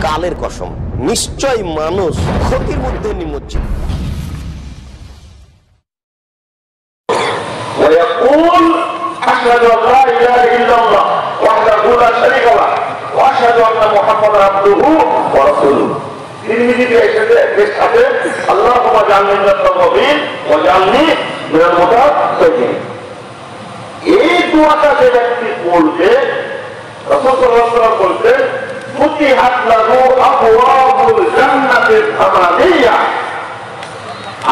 কালের কসম, নিশ্চয় মানুষ ক্ষতির মধ্যে নিমজ্জিত। এই দুয়াটা যে ব্যক্তি বলবে, রাসূল সাল্লাল্লাহু আলাইহি ওয়াসাল্লাম বলতেন, ফুতিহাত লাহু আবওয়াবুল জান্নাতিল সামানিয়া।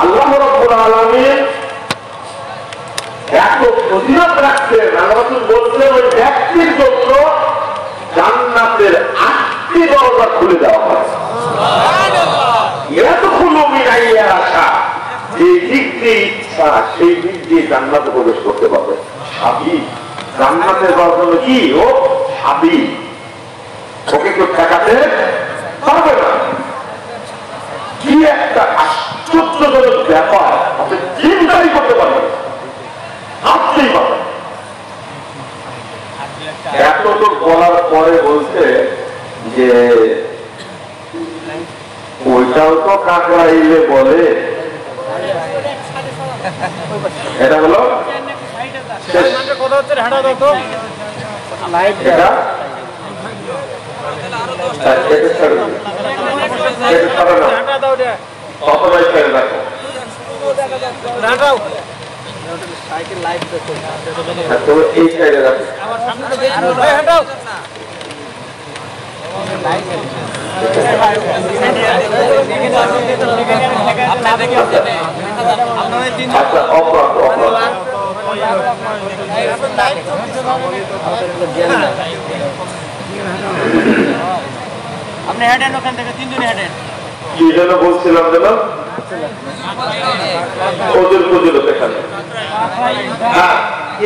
আল্লাহ রাব্বুল আলামিন এত ফজিলত রাখতেন, আল্লাহ রাসূল বলতেন ওই ব্যক্তির জন্য জান্নাতের 8টি দরজা খুলে দেওয়া হয়। ইয়াদখুলু মিন আইয়াশা, যে দিক দিয়ে ইচ্ছা সেই দিক দিয়ে জান্নাতে প্রবেশ করতে পারবে। হাবিব, জান্নাতের দরজা কি? ও হাবিব, ওকে কেউ ঠেকাতে পারবে না। কি একটা আশ্চর্যজনক ব্যাপার, আপনি চিন্তাই করতে পারবেন, ভাবতেই পারবেন। এতটুকু বলার পরে বলছে যে ওইটাও তো কাকড়াইলে বলে, এটা হলো এই সাইডে রাখো। আপনি হেডেন, ওখান থেকে তিনজনে হেডেন। কি যেন বলছিলাম যেন এখানে।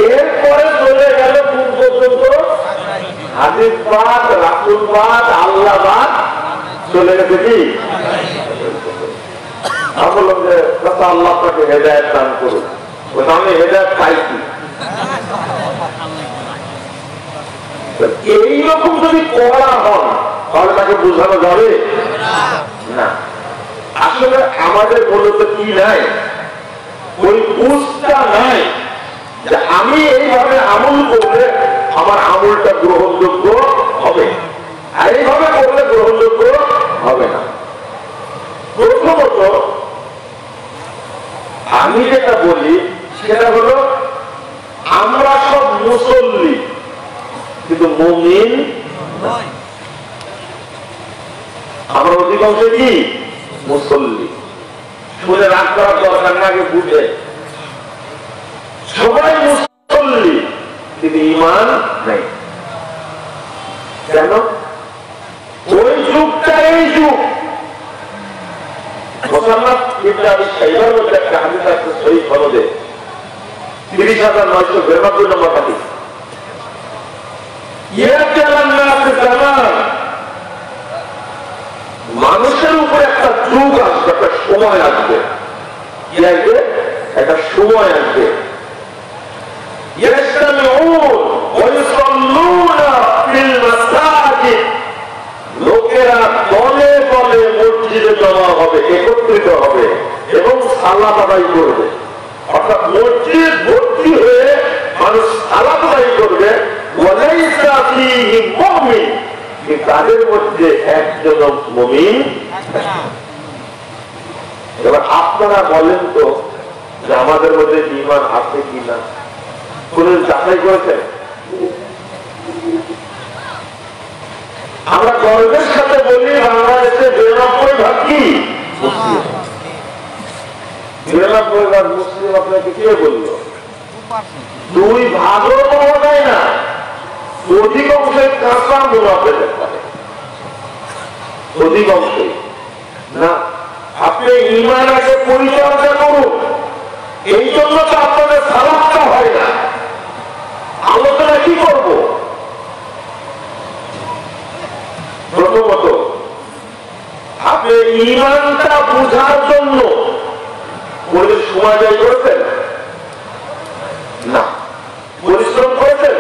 এরপরে চলে গেল কোন পর্যন্ত? হাদিসবাদ, রাসূলবাদ, আল্লাহবাদ চলে গেছে। কি আমি বললাম যে আল্লাহ তাকে হেদায়েত দান করুন, ওটা আমি হেদায়েত পাইছি। এইরকম যদি পড়া হন তাহলে তাকে বোঝানো যাবে না। আসলে আমাদের মূলত কি নাই, ওই বুঝটা নাই যে আমি এইভাবে আমল করলে আমার আমলটা গ্রহণযোগ্য হবে, আর এইভাবে করলে গ্রহণযোগ্য হবে না। প্রথমত আমি যেটা বলি সেটা হলো, আমরা সব মুসল্লি কিন্তু মুমিন নয়। আমরা অধিকাংশ কি মুসল্লি, শুনে রাগ করার দরকার না, আগে বুঝে। সবাই মুসল্লি কিন্তু ঈমান নাই। কেন? ওই যুগটা এই যুগ। মুসান্নাফ ইবনে আবি শাইবার মধ্যে একটা হাদিস আছে সহিহ সনদে, 30,992 নম্বর হাদিস। মানুষের উপরে একটা যুগ আসবে, একটা সময় আসবে। কি আসবে? একটা সময় আসবে। লোকেরা দলে দলে মসজিদে জমা হবে, একত্রিত হবে এবং সালাত আদায় করবে। অর্থাৎ মসজিদ ভর্তি হয়ে মানুষ সালাত আদায় করবে। তাদের মধ্যে একজন মুমিন। এবার আপনারা বলেন তো যে আমাদের মধ্যে ঈমান আছে কিনা, কোন যাচাই করেছেন? আমরা গর্বের সাথে বলি বাংলাদেশে 92% কি মুসলিম। 92% মুসলিম আপনাকে কে বললো? 2% পাওয়া যায় না। অধিকাংশের কাঁচা মুনাফিক পারে, অধিকাংশই না। আপনি ঈমান আগে পরিচর্যা করুন, এই জন্য তো আপনাদের সালাতটা হয় না। আলোচনা কি করব? প্রথমত আপনি ঈমানটা বুঝার জন্য সময় ব্যয় করেছেন না, পরিশ্রম করেছেন?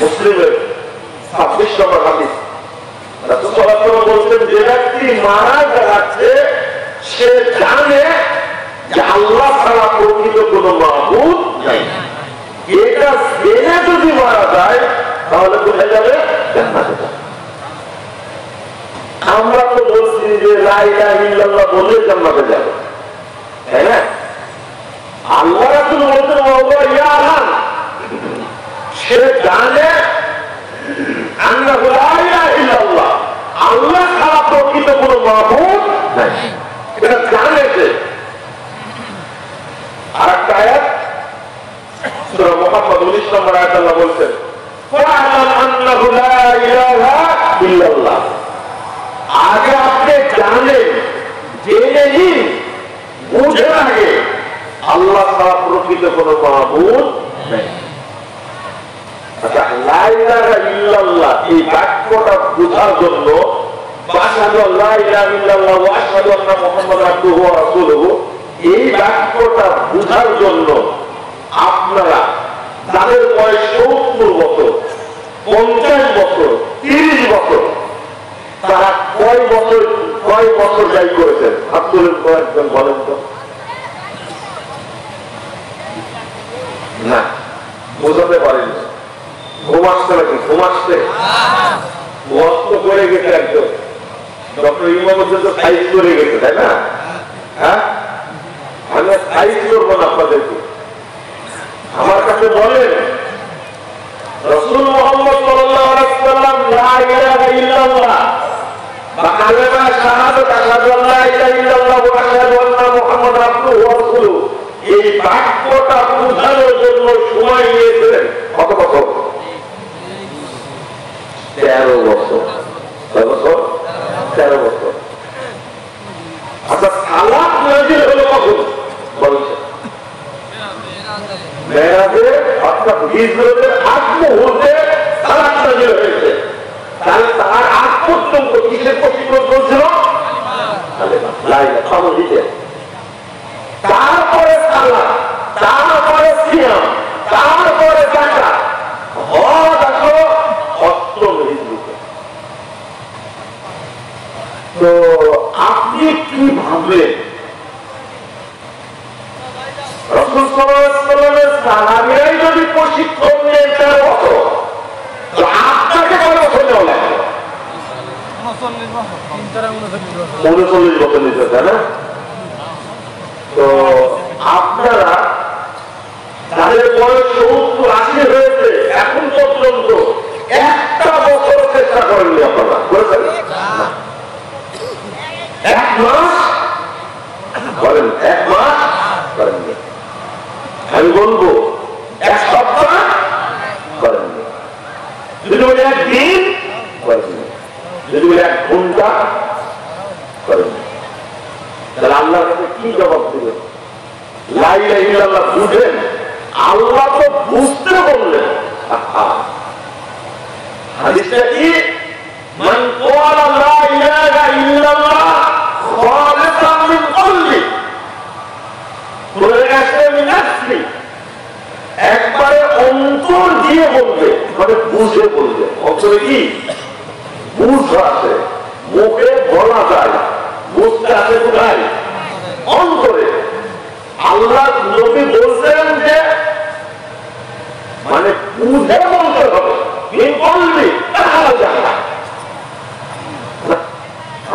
মুসলিমের 26 নম্বর হাদিস। রাসূল সাল্লাল্লাহু আলাইহি ওয়াসাল্লাম বলছেন, যে ব্যক্তি মারা যাচ্ছে সে জানে যে আল্লাহ ছাড়া প্রকৃত কোনো মাবুদ নাই। এটা জেনে যদি মারা যায় তাহলে কোথায় যাবে? জান্নাতে যাবে। আমরা তো বলছি যে লা ইলাহা ইল্লাল্লাহ বলে জান্নাতে যাবে, তাই না? আল্লাহ রাসূল বলছেন ওয়া ইয়া আহান, সে জানে আন্নাহু লা ইলাহা ইল্লাল্লাহ, আল্লাহ ছাড়া প্রকৃত কোনো মাবুদ নাই। এটা জানে যে। আরেকটা আয়াত সূরা মুহাম্মদ 19 নম্বর আয়াত আল্লাহ বলছেন, ফাআলাম আন্নাহু লা ইলাহা ইল্লাল্লাহ, আগে আপনি জানেন, জেনে নিন, বুঝে আগে আল্লাহ ছাড়া প্রকৃত কোনো মাবুদ নেই। আচ্ছা, লা ইলাহা ইল্লাল্লাহ এই বাক্যটা বোঝার জন্য, আশহাদু আল্লা ইলাহা ইল্লাল্লাহ ওয়া আশহাদু আন্না মুহাম্মাদান আবদুহু ওয়া রাসূলুহু, এই বাক্যটা বোঝার জন্য আপনারা যাদের বয়স 70 বছর, 50 বছর, 30 বছর, তারা কয় বছর যাই করেছেন? আব্দুল কয়েকজন বলেন তো। না, বোঝাতে পারেন। ঘুম আসছে নাকি? ঘুম আসছে, মস্ত করে গেছে একদম। ডক্টর ইমাম হোসেন তো সাইজ করে গেছে, তাই না? হ্যাঁ, আমি সাইজ করবো না আপনাদেরকে। আমার কাছে বলেন, রাসূল মুহাম্মদ সাল্লাল্লাহু আলাইহি ওয়াসাল্লাম লা ইলাহা ইল্লাল্লাহ বা কালেমা শাহাদাত আশহাদু আল্লা ইলাহা ইল্লাল্লাহ ওয়া আশহাদু আন্না মুহাম্মাদান আবদুহু ওয়া রাসূলুহু, এই বাক্যটা বোঝানোর জন্য সময় নিয়েছিলেন কত বছর? 13 বছর। কয় বছর? 13 বছর। আচ্ছা, সালাত নাযিল হলো কখন বলছেন? মেরাজে, অর্থাৎ হিজরতের আগ মুহূর্তে সালাত নাযিল হয়েছে। তাহলে তার আগ পর্যন্ত কিসের প্রশিক্ষণ চলছিল? কালেমা, লা ইলাহা ইল্লাল্লাহ। তারপরে সালাত, তারপরে সিয়াম, তারপরে যাকাত, হজ আসলো 8ম হিজরিতে। তো আপনি কি ভাবলেন রাসূল সাল্লাল্লাহু আলাইহি ওয়াসাল্লামের সাহাবীরাই যদি প্রশিক্ষণ নেন 13 বছর, তো আপনাকে কত বছর নেওয়া লাগবে? 39 বছর নিতে, তাই না? তো আপনারা যাদের বয়স 70-80 হয়েছে এখন পর্যন্ত একটা বছর চেষ্টা করেননি, আপনারা করেছেন? এক মাস করেন? এক মাস করেননি। আমি বলবো 1 সপ্তাহ করেননি, যদি বলি 1 দিন করেননি, যদি বলি 1 ঘন্টা করেননি। তাহলে আল্লাহর কাছে কি জবাব দিবেন? লা ইলাহা ইল্লাল্লাহ বুঝেন, আল্লাহ তো বুঝতে বললেন। হাদিসটা কি? মান ক্বালা লা ইলাহা ইল্লাল্লাহ খালিসান মিন কলবি, বলে গেছে মিন নাফসি, একবারে অন্তর দিয়ে বলবে, মানে বুঝে বলবে। অন্তরে কি বুঝ আছে, মুখে বলা যায়, বুঝতে আছে কোথায়? অন্তরে। আল্লাহ নবী বলছেন যে মানে বুঝে বলতে হবে, বলবি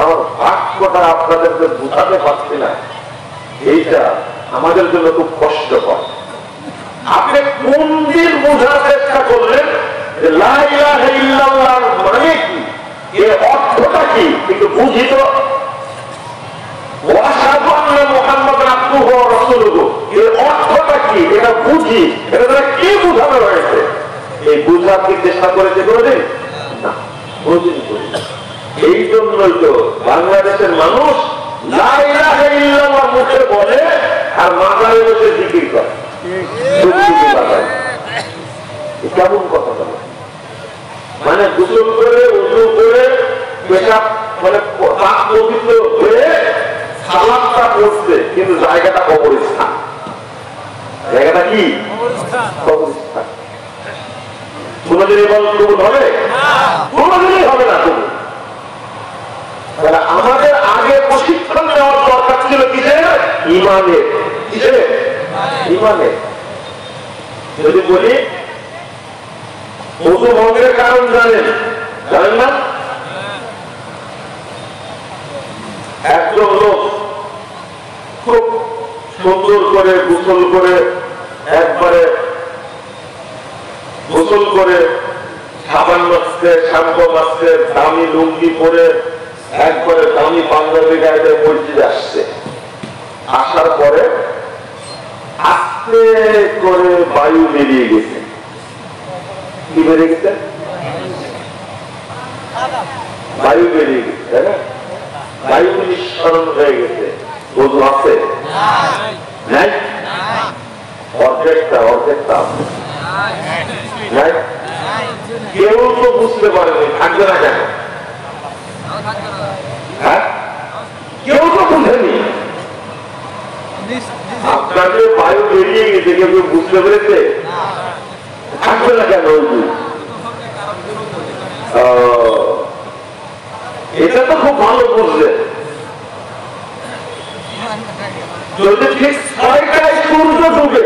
আমার বাক্যটা আপনাদেরকে বুঝাতে পারছি না, এইটা আমাদের জন্য খুব কষ্টকর। আপনি কোন দিন বোঝার চেষ্টা করলেন যে লা ইলাহা ইল্লাল্লাহ মানে কি, এর অর্থটা কি একটু বুঝি তো। ওয়া আশহাদু আন্না মুহাম্মাদান আবদুহু ওয়া রাসূলুহু, এর অর্থটা কি এটা বুঝি, এটা দ্বারা কি বোঝানো হয়েছে, এই বুঝার কি চেষ্টা করেছে কোনোদিন? না, কোনোদিন করিনি। এই জন্যই তো বাংলাদেশের মানুষ লা ইলাহা ইল্লাল্লাহ মুখে বলে আর মাজারে বসে জিকির করে। কেমন কথা বলে? মানে গোসল করে, উযু করে, পেশাব মানে পাক পবিত্র হয়ে সালাতটা পড়ছে, কিন্তু জায়গাটা কবরস্থান। জায়গাটা কি? কবরস্থান। শুনে কোনদিন ইবাদত কবুল হবে? কোনদিনই হবে না কবুল। তাহলে আমাদের আগে প্রশিক্ষণ নেওয়ার দরকার ছিল কিসের? ইমানের। কিসের? ইমানের। যদি বলি ওযু ভঙ্গের কারণ জানেন? জানেন না? একজন লোক খুব সুন্দর করে গোসল করে, একবারে গোসল করে, সাবান মাছছে, শ্যাম্পু মাছছে, দামি লুঙ্গি পরে, একবারে দামি পাঞ্জাবি গায়ে মসজিদে আসছে। আসার পরে আস্তে করে বায়ু বেরিয়ে গেছে। কি বেরিয়ে গেছে? বায়ু বেরিয়ে গেছে, তাই না? বায়ু নিঃসরণ হয়ে গেছে। ওযু আছে? নাই? অর্ধেকটা নাই? কেউ তো বুঝতে পারেনি, থাকবে না কেন? হ্যাঁ, কেউ তো বুঝেনি। আপনার যে বায়ু বেরিয়ে গেছে কেউ বুঝতে পেরেছে? থাকবে না কেন? এটা তো খুব ভালো বুঝলেন। যদি ঠিক 6টায় সূর্য ডুবে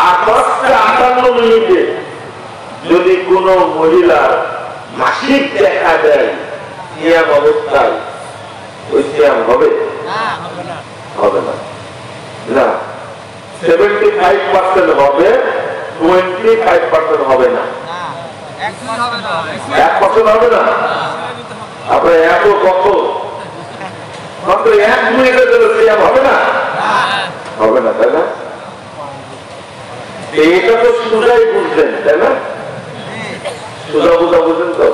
আর 5:58 যদি কোন মহিলার মাসিক দেখা দেয় সিয়াম অবস্থায়, ওই সিয়াম হবে? হবে না। না, 75% হবে, 25% হবে না। 1% হবে না। আপনার এত কত মাত্র 1 মিনিটের জন্য সিয়াম হবে না? হবে না, তাই না? এটা তো সোজাই বুঝলেন, তাই না? সোজা বোঝা বুঝলেন তো?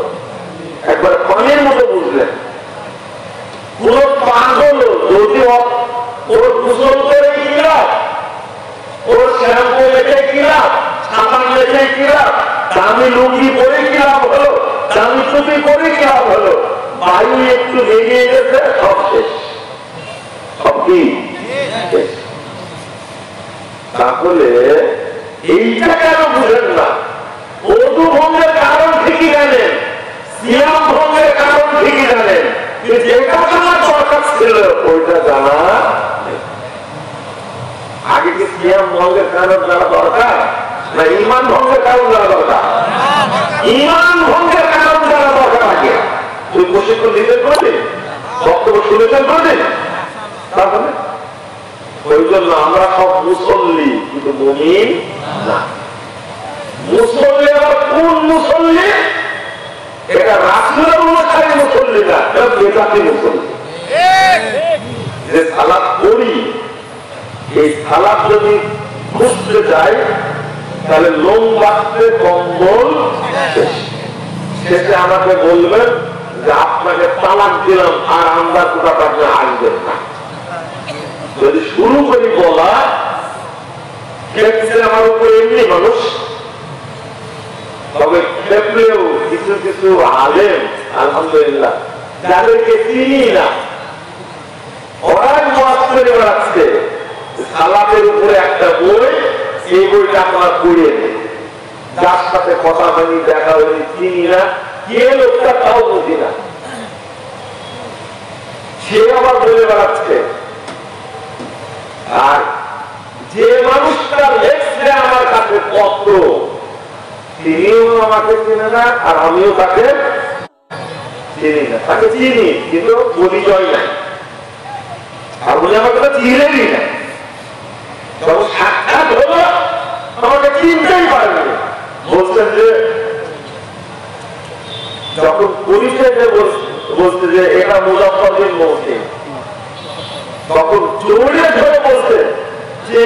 একবার পানির মতো বুঝলেন। কোন পাগল যদি ওর গোসল করে কিনা, ওর শ্যাম্পু মেখে কিনা, সাবান মেখে কিনা, দামি লুঙ্গি পরে কিনা হলো, দামি টুপি পরে কিনা হলো, বায়ু একটু বেরিয়ে গেছে, সব শেষ। সব কি? তাহলে এইটা কেন বুঝেন না? ওযু ভঙ্গের কারণ ঠিকই জানেন, সিয়াম ভঙ্গের কারণ ঠিকই জানেন, যেটা জানার দরকার ছিল ওইটা জানা। আগে কি সিয়াম ভঙ্গের কারণ জানা দরকার, না ঈমান ভঙ্গের কারণ জানা দরকার? ঈমান ভঙ্গের কারণ জানা দরকার। আগে তুই প্রশিক্ষণ দিতে পারবি, বক্তব্য শুনেছেন পারবেন। তাহলে ওই জন্য আমরা সব মুসল্লি, কিন্তু মুমিন না। মুসল্লি আবার কোন মুসল্লি? এটা রাসূলের অনুসারী মুসল্লি না, এটা বেদাতি মুসল্লি। যে সালাত পড়ি, এই সালাত যদি খুঁজতে যায় তাহলে লোম বাঁধতে কম্বল শেষ। শেষে আমাকে বলবেন যে আপনাকে তালাক দিলাম, আর আমরা কোথাও আপনি আসবেন না। যদি শুরু করি বলা, খেপছে আমার উপরে এমনি মানুষ, তবে খেপলেও কিছু কিছু আলেম আলহামদুলিল্লাহ যাদেরকে চিনি না, ওরাই মত করে বেড়াচ্ছে সালাতের উপরে একটা বই, এই বইটা আপনার পড়িয়ে নেই। যার সাথে কথা হয়নি, দেখা হয়নি, চিনি না, কে লোকটা তাও বুঝি না, সে আবার বলে বেড়াচ্ছে। আর যে মানুষটা লেখছে আমার কাছে পত্র, তিনিও আমাকে চিনে না, আর আমিও তাকে চিনি না। তাকে চিনি কিন্তু পরিচয় নাই, আর উনি আমাকে তো চিনেনই না। যখন সাক্ষাৎ হলো আমাকে চিনতেই পারেনি। বলছেন যে যখন পরিচয় বলছে যে এটা মুজাফফর মহসিন, তখন জড়িয়ে ধরে বলছে যে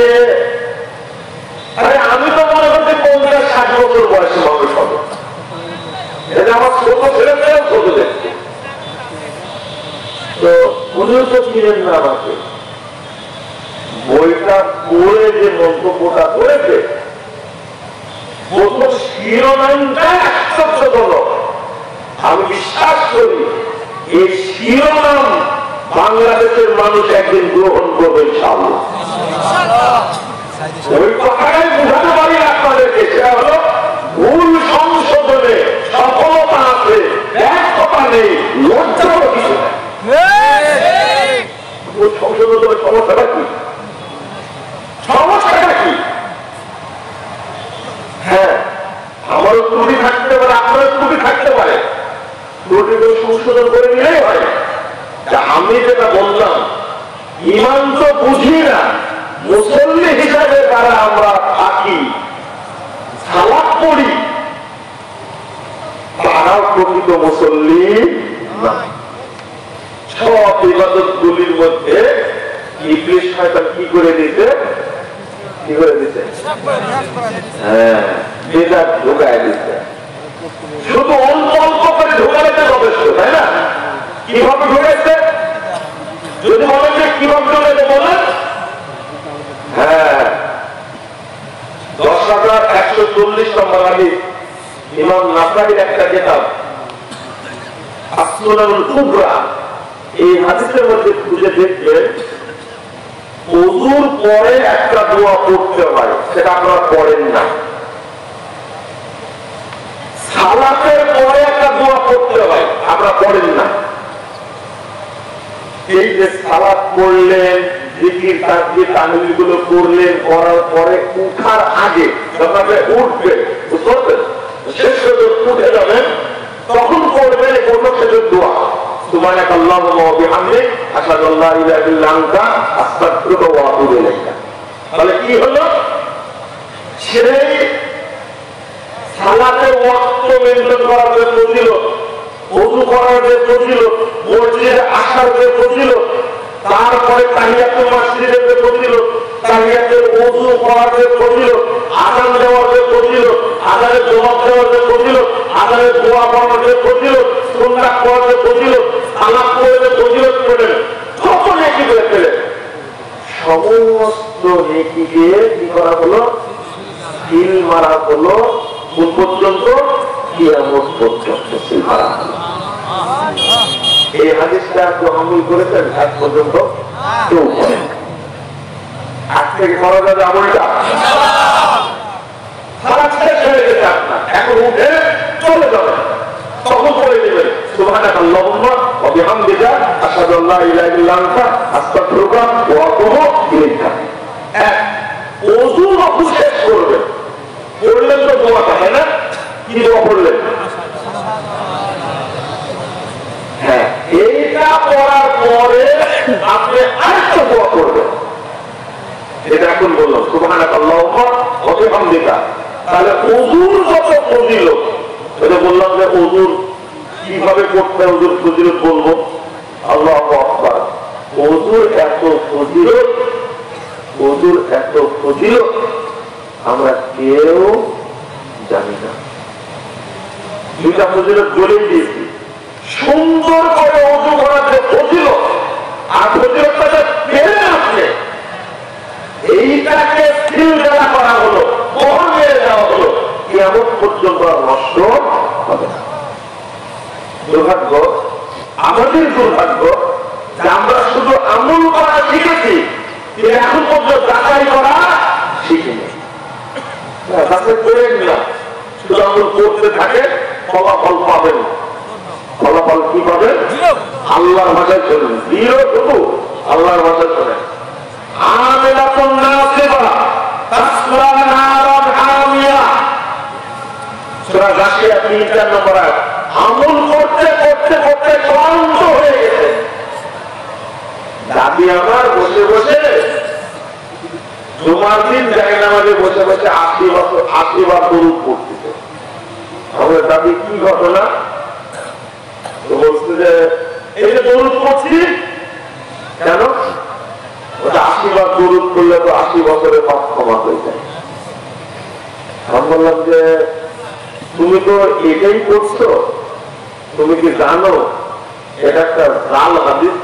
আরে আমি তো মনে করছি 50-60 বছর বয়সী মানুষ হবে, এটা আমার ছোট ছেলে মেয়েও ছোট দেখছে। তো উনিও তো চিনেন না আমাকে। বইটা পড়ে যে মন্তব্যটা করেছে, প্রথম শিরোনামটা আশ্চর্যজনক। আমি বিশ্বাস করি এই শিরোনাম বাংলাদেশের মানুষ একদিন গ্রহণ করবে ইনশাআল্লাহ। ওই কথাটাই বোঝাতে পারি আপনাদেরকে, সেটা হলো ভুল আমারও ত্রুটি থাকতে পারে, আপনারও ত্রুটি থাকতে পারে, ত্রুটিগুলো সংশোধন করে নিলেই হয়। আমি যেটা বললাম, ইমান তো বুঝি না, মুসল্লি হিসাবে তারা আমরা থাকি, সালাত পড়ি, তারাও প্রকৃত মুসল্লি না। সব ইবাদত গুলির মধ্যে ইবলিস শয়তান কি করে দিতে, হ্যাঁ, বেদাত ঢুকায় দিতে। শুধু অল্প অল্প করে ঢুকালে যথেষ্ট, তাই না? কিভাবে ঢুকাইছে যদি বলেন যে কিভাবে ঢুকাইছে বলেন? হ্যাঁ, 10,140 নম্বর হাদিস, ইমাম নাসাঈর একটা কিতাব আসনানুল কুবরা। এই হাদিসের মধ্যে খুঁজে দেখবেন ওযুর পরে একটা দোয়া পড়তে হয়, সেটা আপনারা পড়েন না। সালাতের পরে একটা দোয়া পড়তে হয়, আপনারা পড়েন না। এই যে সালাত পড়লেন, জিকির তাকবীর তাহলিল গুলো করলেন, করার পরে উঠার আগে যখন আপনি উঠবেন, বুঝতে পারছেন, শেষ পর্যন্ত উঠে যাবেন, তখন পড়বেন এই শেষের দোয়া, সুবহানাকা আল্লাহুম্মা ওয়া বিহামদিক আশহাদু আল্লা ইলাহা ইল্লা আনতা আস্তাগফিরুকা ওয়া আতুবু ইলাইক। তাহলে কি হলো? সেই সালাতের ওয়াক্ত মেনটেন করার যে ফজিলত, ওযু করার যে ফজিলত, মসজিদে আসার যে ফজিলত, তারপরে তাহিয়াতুল মসজিদের যে ফজিলত, তাহিয়াতুল ওযু করার যে ফজিলত, আযান দেওয়ার যে ফজিলত, আযানের জবাব দেওয়ার যে ফজিলত, আযানের দোয়া পড়ার যে ফজিলত, সুন্নাত পড়ার যে ফজিলত, সালাত পড়ে যে ফজিলত পেলেন, কত নেকি করে পেলেন। সমস্ত নেকিকে কি করা হলো? সিল মারা হলো। কোন পর্যন্ত? কিয়ামত পর্যন্ত সিল মারা হলো। এই হাদিসটা কেউ আমল করেছেন আজ পর্যন্ত? কেউ করেন। আজ থেকে করা যাবে আমলটা? এখন উঠে চলে যাবে, তখন করে দেবেন সুবহানাকা আল্লাহুম্মা ওয়া বিহামদিকা আশহাদু আল্লা ইলাহা ইল্লা আনতা আস্তাগফিরুকা ওয়া আতুবু ইলাইক। ওযু যখন শেষ করবেন, পড়লেন তো দোয়াটা, তাই না? কি দোয়া পড়লেন? হ্যাঁ, এইটা পড়ার পরে আপনি আরেকটা দোয়া করবেন, এটা এখন বললাম সুবহানাকা আল্লাহুম্মা ওয়া বিহামদিকা। তাহলে ওযুর যত ফজিলত, এটা বললাম যে ওযুর কিভাবে করতে হয়, ওযুর ফজিলত বলবো। আল্লাহু আকবার। ওযুর এত ফজিলত, ওযুর এত ফজিলত আমরা কেউ জানি না। দুইটা ফজিলত বলেই দিয়েছি। সুন্দর করে ওযু করার যে ফজিলত, আর ফজিলতটা পেলেন আপনি, এইটাকে সিলগালা করা হলো, মোহর মেরে দেওয়া হলো, কিয়ামত পর্যন্ত আর নষ্ট হবে না। দুর্ভাগ্য, আমাদের দুর্ভাগ্য যে আমরা শুধু আমল করা শিখেছি, কিন্তু এখন পর্যন্ত যাচাই করা শিখিনি। যাচাই করেন না, শুধু আমল করতে থাকে, ফলাফল পাবেন। ফলাফল কি পাবেন? আল্লাহর ভাষায় চলবেন, জিরো শুধু আল্লাহর ভাষায় চলেন। আমিলাতুন নাসিবা তাসলা নারান হামিয়া, সূরা গাশিয়া 3 নম্বর আয়াত। আমল করতে করতে করতে ক্লান্ত হয়ে গেছে। দাদি আমার বসে বসে জুমার দিন জায়নামাজে বসে বসে 80 বার দরুদ পড়তেছে। আমাদের দাদি কি ঘটনা? তো বলছে যে এই যে দরুদ পড়ছি কেন? 80 বার দরুদ করলে তো 80 বছরের পাপ ক্ষমা হয়ে যায়। আমি বললাম যে তুমি তো এটাই করছো, তুমি কি জানো এটা একটা জাল হাদিস?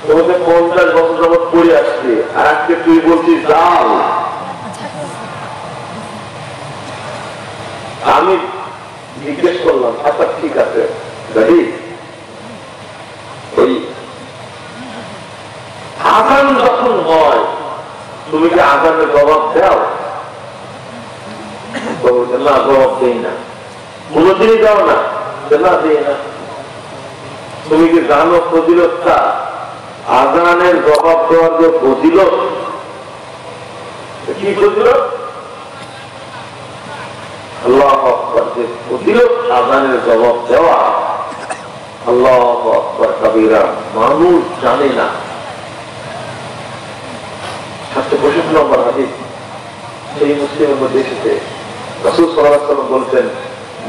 তোমাকে 50 বছর যাবত পড়ে আসছি, আর আজকে তুই বলছিস জাল। আমি জিজ্ঞেস করলাম, আচ্ছা ঠিক আছে দাদি, ওই আযান যখন হয় তুমি কি আযানের জবাব দাও? না, জবাব দেই না। কোনদিনই দাও না? না, দেই না। তুমি কি জানো ফজিলতটা? আযানের জবাব দেওয়ার যে ফজিলত, কি ফজিলত? আল্লাহু আকবার, যে প্রতিরোধ আযানের জবাব দেওয়া, আল্লাহু আকবার কাবীরা, মানুষ জানে না। 765 নম্বর হাদিস সেই মুসলিমের মধ্যে এসেছে, রাসূল সাল্লাল্লাহু আলাইহি ওয়াসাল্লাম বলছেন,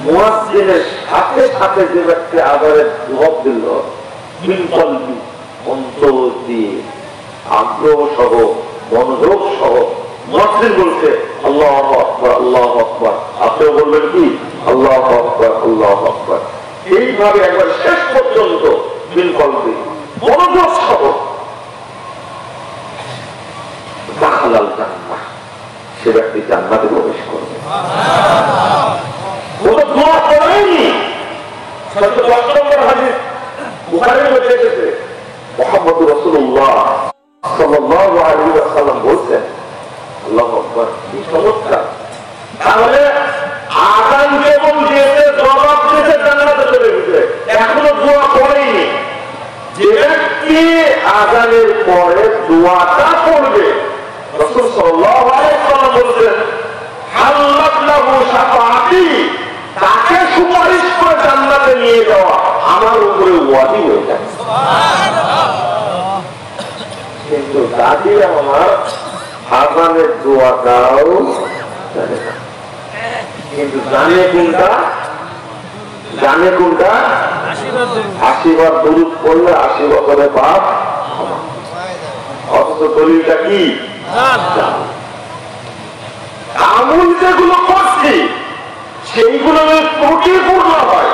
মুয়াজ্জিনের সাথে সাথে যে ব্যক্তি আযানের জবাব দিল, মিন কলবি, অন্তর দিয়ে, আগ্রহ সহ, মনোযোগ সহ, মুয়াজ্জিন বলছে আল্লাহু আকবার, আল্লাহু আকবার, আপনিও বলবেন কি আল্লাহু আকবার, আল্লাহু আকবার, এইভাবে একবার শেষ পর্যন্ত মিন কলবি, মনোযোগ সহ, দাখালাল জান্নাহ, সে ব্যক্তি জান্নাতে প্রবেশ করবে। কোনো দোয়া করেনি। 710 নম্বর হাদিস বুখারীর মধ্যে এসেছে, মুহাম্মদুর রাসূলুল্লাহ সাল্লাল্লাহু আলাইহি ওয়াসাল্লাম বলছেন, আল্লাহু আকবার, কি চমৎকার! তাহলে আযান কেবল দিয়েছে, জবাব দিয়েছে, জান্নাতে চলে গেছে, এখনো দোয়া করেনি। যে ব্যক্তি আযানের পরে দোয়াটা করবে, রাসূল সাল্লাল্লাহু আলাইহি ওয়াসাল্লাম বলেছেন, হাল্লাত লাহু শাফাআতি, তাকে সুপারিশ করে জান্নাতে নিয়ে যাওয়া আমার উপরে ওয়াজিব হয়ে যায়। কিন্তু দাদি আমার আযানের দোয়াটাও জানে না, কিন্তু জানে কোনটা? জানে কোনটা? 80 বার দরুদ পড়লে 80 বছরের পাপ। অথচ দলিলটা কি? আমল যেগুলো করছি সেইগুলো ত্রুটিপূর্ণ হয়,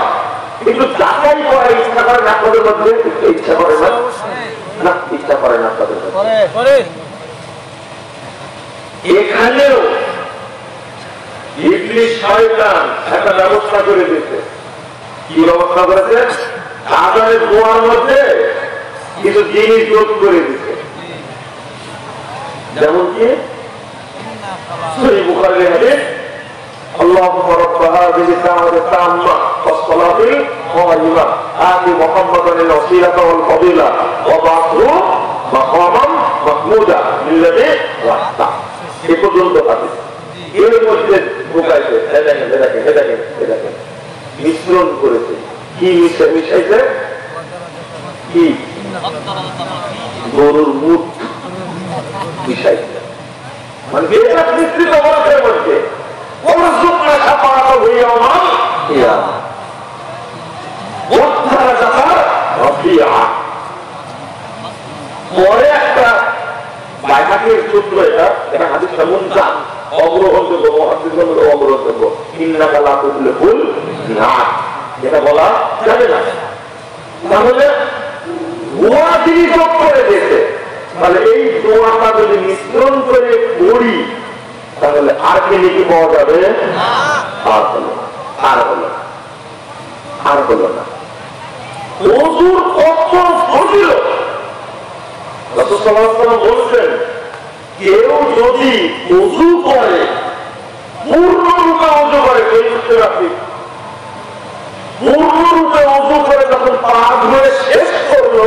কিন্তু যাচাই করা ইচ্ছা করে না আপনাদের মধ্যে, ইচ্ছা করে না, না ইচ্ছা করে না আপনাদের মধ্যে। এখানেও ইবলিস শয়তান একটা ব্যবস্থা করে দিয়েছে। কি ব্যবস্থা করেছে? আযানের দোয়ার মধ্যে কিছু জিনিস যোগ করে দিয়েছে। যেমন কি সহিহ বুখারীর হাদিস, আল্লাহুম্মা রাব্ব হাযিহি দাওয়াতি তাম্মা ওয়াস সালাতিল কায়িমা আতি মুহাম্মাদান আল ওয়াসিলাতা ওয়াল ফাদিলা ওয়া বা'থু মাকামান মাহমুদা লিল্লাযী ওয়াহদা। এই পর্যন্ত হাদিস। এর মধ্যে ঢুকাইছে, দেখেন মিশ্রণ করেছে। কি মিশাইছে? কি? গরুর মুখ মিশাইছে। মানে বেদাত মিশ্রিত অবস্থার মধ্যে ওরজুকনা শাফাআতা ইয়াওমাল কিয়ামা ওয়াত্তারা যাকার রাফিআ। পরে একটা বাইহাকির সূত্র, এটা হাদিসটা মুনকার, অগ্রহণযোগ্য, মুহাদ্দিসগণ অগ্রহণযোগ্য, ইন্নাকা লা তুফলিহুল মিআদ, এটা বলা যাবে না। তাহলে দোয়া তিনি যোগ করে দিয়েছে, তাহলে এই দোয়াটা যদি মিশ্রণ করে পড়ি তাহলে আর কি নাকি পাওয়া যাবে? আর হলো না। ওযুর কত ফজিলত! রাসূল সাল্লাল্লাহু আলাইহি ওয়াসাল্লাম বলেছেন, কেউ যদি ওযু করে, পূর্ণরূপে ওযু করে, পূর্ণরূপে ওযু করে যখন পা ধুয়ে শেষ করলো,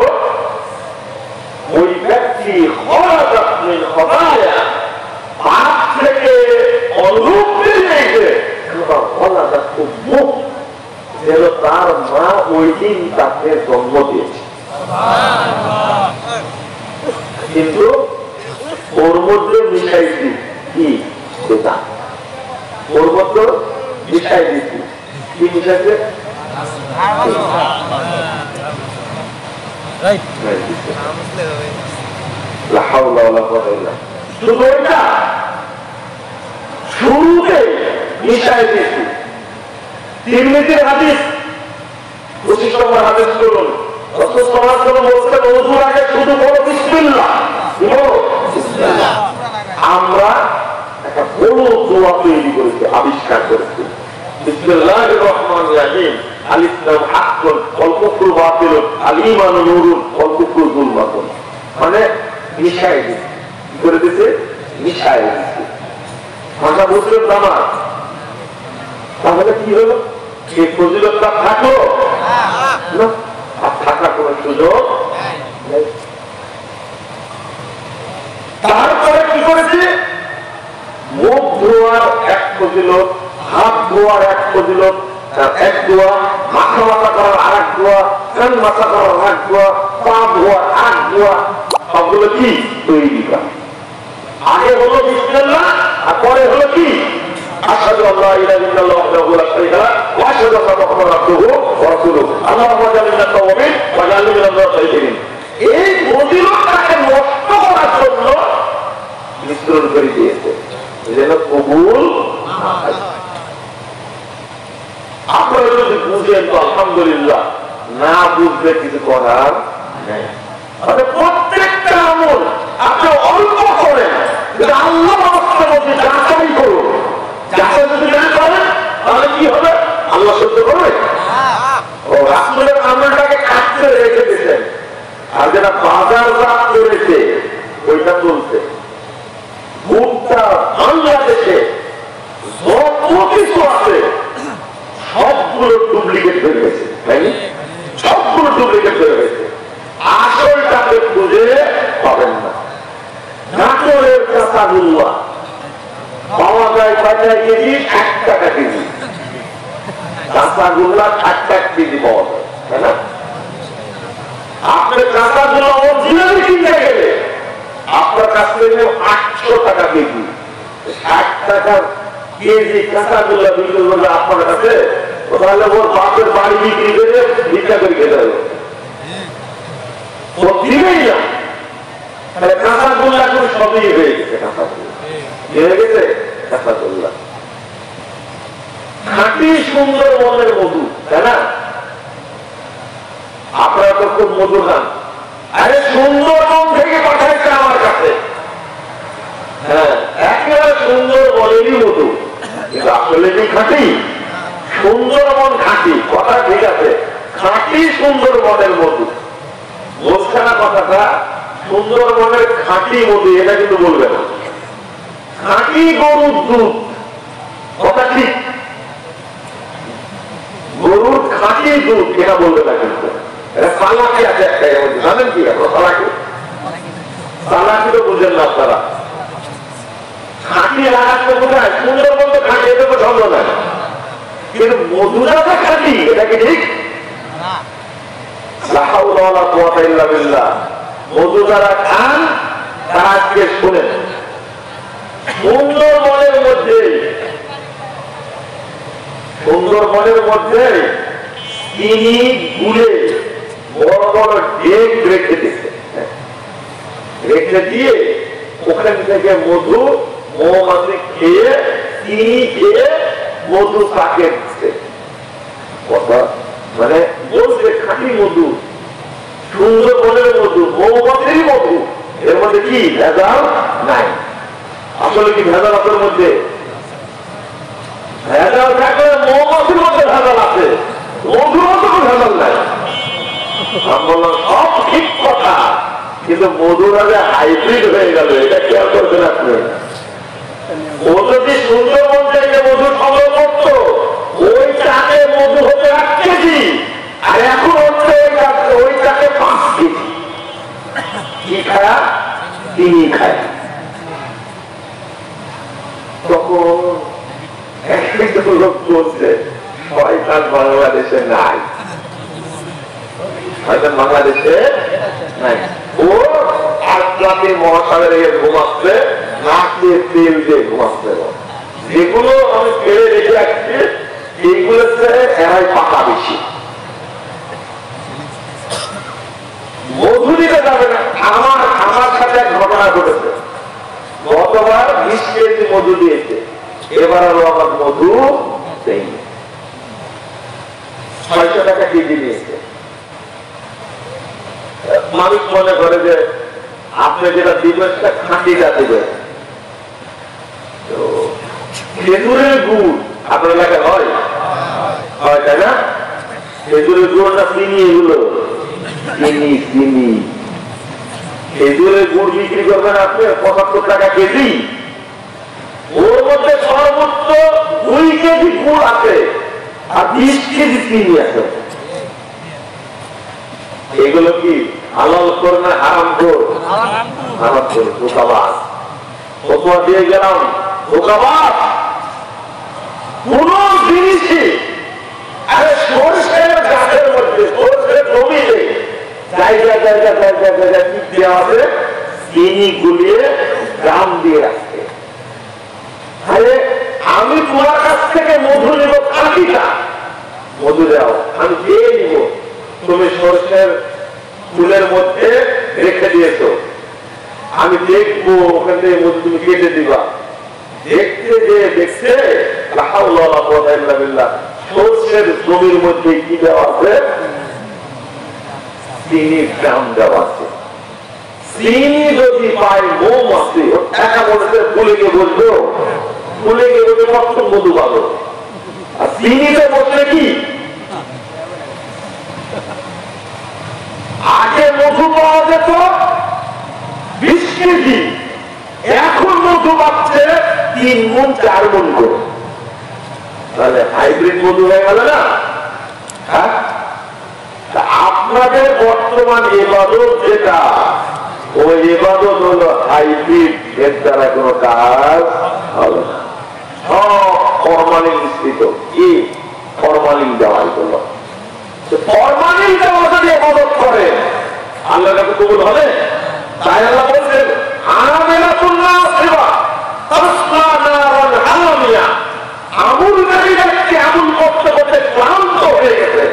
ওই ব্যক্তি খরাজাত মিন খতায়া, পাপ থেকে অলুপ বেরিয়েছে, খরাজাত মুখ, যেন তার মা ওই দিন তাকে জন্ম দিয়েছে। কিন্তু ওর মধ্যে মিশাইছি কি? বেদাত। ওর মধ্যে মিশাই দিচ্ছি কি? মিশাইছে শুধু এটা শুরুতে মিশাই দিচ্ছি। তিরমিজির হাদিস 25 নম্বর হাদিস করুন, রাসূল সাল্লাল্লাহু আলাইহি ওয়াসাল্লাম বলছেন, ওযুর আগে শুধু বলো বিসমিল্লাহ। আমরা একটা বড় দোয়া তৈরি করেছি, আবিষ্কার করেছি, বিসমিল্লাহির রহমানির রহিম, আলিফ লাম হাক্কুন ওয়াল কুফরু বাতিলুন আল ঈমানু নূরুন ওয়াল কুফরু যুলমাতুন। মানে মিশাই দিচ্ছি। কি করে দিচ্ছে? মিশাই দিচ্ছি। ভাষা বুঝলেন আমার? তাহলে কি হলো? এই ফজিলতটা থাকলো না, আর থাকার কোন সুযোগ নেই। তারপরে কি করেছে? মুখ ধোয়ার এক ফজিলত, হাত ধোয়ার এক ফজিলত, এক দোয়া, মাথা মাথা করার আর এক দোয়া, কান মাথা করার আর এক দোয়া, পা ধোয়ার আর এক দোয়া, সবগুলো কি তৈরি করা। আগে হলো বিসমিল্লাহ আর পরে হলো কি আশহাদু আল্লা ইলাহা ইল্লাল্লাহ ওয়াহদাহু লা শারীকা লাহু ওয়া আশহাদু আন্না মুহাম্মাদান আবদুহু ওয়া রাসূলুহু। আল্লাহুম্মা জাআলনি মিনাত তাওয়াবিন ওয়া জাআলনি মিনাল মুতাতাহহিরিন। এই ফজিলতটাকে নষ্ট করার জন্য মিশ্রণ করে দিয়েছে যেন কবুল না হয়। আপনারা যদি বুঝেন তো আলহামদুলিল্লাহ, না বুঝলে কিছু করার নেই। প্রত্যেকটা আমল আপনি অল্প করেন, আল্লাহ রাস্তার মধ্যে যাচাই করুন। যাচাই যদি না করেন তাহলে কি হবে? আল্লাহ সহ্য করবে? ও রাসূলের আমলটাকে কাটতে রেখে দিয়েছেন, আর যেটা বাজার রাত করেছে ওইটা চলছে। গোটা বাংলাদেশে যত কিছু আছে সবগুলো ডুপ্লিকেট হয়ে গেছে, তাই না? সবগুলো ডুপ্লিকেট হয়ে গেছে। আসলটাকে খুঁজে পাবেন না। নাটোরের কাঁচাগোল্লা পাওয়া যায় 50 কেজি, 1 টাকা কেজি। কাঁচাগোল্লা 60 কেজি পাওয়া যায়, তাই না? আপনার কাঁচাগোল্লা অরিজিনালি কিনতে গেলে আপনার কাছ থেকে 800 টাকা কেজি। 60 টাকা কেজি কাঁচাগোল্লা বিক্রি করলে আপনার কাছে, তাহলে ওর বাপের বাড়ি বিক্রি করে ভিক্ষা করে খেতে হবে। ও দিবেই না। তাহলে কাঁচাগোল্লা করে সবই হয়ে গেছে। কাঁচাগোল্লা হয়ে গেছে। কাঁচাগোল্লা খাঁটি সুন্দর মনের মধু, তাই না? আপনারা তো খুব মধু খান। আরে সুন্দরবন থেকে পাঠাইছে আমার কাছে। হ্যাঁ, একেবারে সুন্দর বলেরই মধু, কিন্তু আসলে কি খাঁটি? সুন্দরবন খাঁটি, কথা ঠিক আছে, খাঁটি সুন্দরবনের মধু বলছে না কথাটা। সুন্দরবনের খাঁটি মধু এটা কিন্তু বলবে না। খাঁটি গরুর দুধ, কথা ঠিক, গরুর খাঁটি দুধ এটা বলবে না। কিন্তু এটা সালাকি আছে একটা, জানেন কি আপনার সালাকি? সালাকি তো বুঝেন না আপনারা। খাঁটি লাগাচ্ছে কোথায়? সুন্দরবন তো খাঁটি, এটা তো সম্ভব না। কিন্তু মধুটা তো খাঁটি, এটা কি ঠিক? মধু যারা খান তারা আজকে শোনেন, সুন্দরবনের মধ্যে চিনি গুলে বড় বড় ডেক রেখে দিচ্ছে, রেখে দিয়ে ওখান থেকে মধু মৌমাছি খেয়ে, চিনি খেয়ে মধু পাকে দিচ্ছে। কথা মানে বলছে খাঁটি মধু, সুন্দরবনের মধু, মৌমাছির মধু, এর মধ্যে কি ভেজাল নাই। আসলে কি ভেজাল আপনার মধ্যে? ভেজাল থাকলে মৌমাছির মধ্যে ভেজাল আছে, মধুর মধ্যে কোনো ভেজাল নাই। আমি বললাম সব ঠিক কথা, কিন্তু মধুর আগে হাইব্রিড হয়ে গেল, এটা খেয়াল করবেন আপনি। ও যদি সুন্দরবন থেকে মধু সংগ্রহ করতো, ওই চাকে মধু হতে 1 কেজি, আর এখন হচ্ছে ওই চাকে 5 কেজি। কি খায়? চিনি খায়। তখন একটু লোক বলছে শয়তান বাংলাদেশে নাই, শয়তান বাংলাদেশে নাই। ও আটলান্টিক মহাসাগরে ঘুমাচ্ছে, নাক দিয়ে তেল দিয়ে ঘুমাচ্ছে। যেগুলো আমি ফেলে রেখে রাখছি এইগুলোতে এরাই পাকা বেশি। মধু দিতে যাবে না। আমার সাথে এক ঘটনা ঘটেছে। গতবার 20 কেজি মধু দিয়েছে, এবার আরো আমার মধু দেয়নি, 600 টাকা কেজি নিয়েছে। মালিক মনে করে যে আপনি যেটা দিবেন সেটা খাঁটিটা দিবেন। খেজুরের গুড় আপনার এলাকায় হয়, তাই না? খেজুরের গুড় না চিনি? এগুলো চিনি। খেজুরের গুড় বিক্রি করবেন আপনি 75 টাকা কেজি। ওর মধ্যে সর্বোচ্চ 2 কেজি গুড় আছে আর 20 কেজি চিনি আছে। এগুলো কি হালাল করে না হারাম করে? হারাম করে। ধোঁকাবাজ। ফতোয়া দিয়ে গেলাম, ধোঁকাবাজ। কোন জিনিসই সরষের গাছের মধ্যে সরষের জমিতে জায়গা জায়গা জায়গা জায়গা কি দেওয়া আছে, চিনি গুলিয়ে দাম দিয়ে রাখছে। আরে আমি তোমার কাছ থেকে মধু নেব, কাঠিটা মধু দাও, আমি দিয়ে নিব, তুমি সরষের ফুলের মধ্যে রেখে দিয়েছো, আমি দেখবো ওখান থেকে মধু তুমি কেটে দিবা। দেখতে যে দেখছে সরষের জমির মধ্যে কি দেওয়া আছে, চিনির দাম দেওয়া আছে। চিনি যদি পায় মৌমাছি টাকা বলছে, ফুলে গিয়ে বলতো, ফুলে গিয়ে বলতে কত মধু পাবো। আর চিনিতে বসলে কি আগে মধু পাওয়া যেত 20 কেজি, এখন মধু পাচ্ছে 3 গুণ 4 গুণ করে। তাহলে হাইব্রিড মধু হয়ে গেল না? হ্যাঁ, আপনাদের বর্তমান ইবাদত যেটা, ওই ইবাদত হলো হাইব্রিড, এর দ্বারা কোনো কাজ হবে না। সব ফরমালিন মিশ্রিত। কি ফরমালিন দেওয়া হলো? ফরমালিন দেওয়া যদি ইবাদত করে আল্লাহ কাছে কবুল হবে? তাই আল্লাহ বলছেন আমল করতে করতে ক্লান্ত হয়ে গেছে,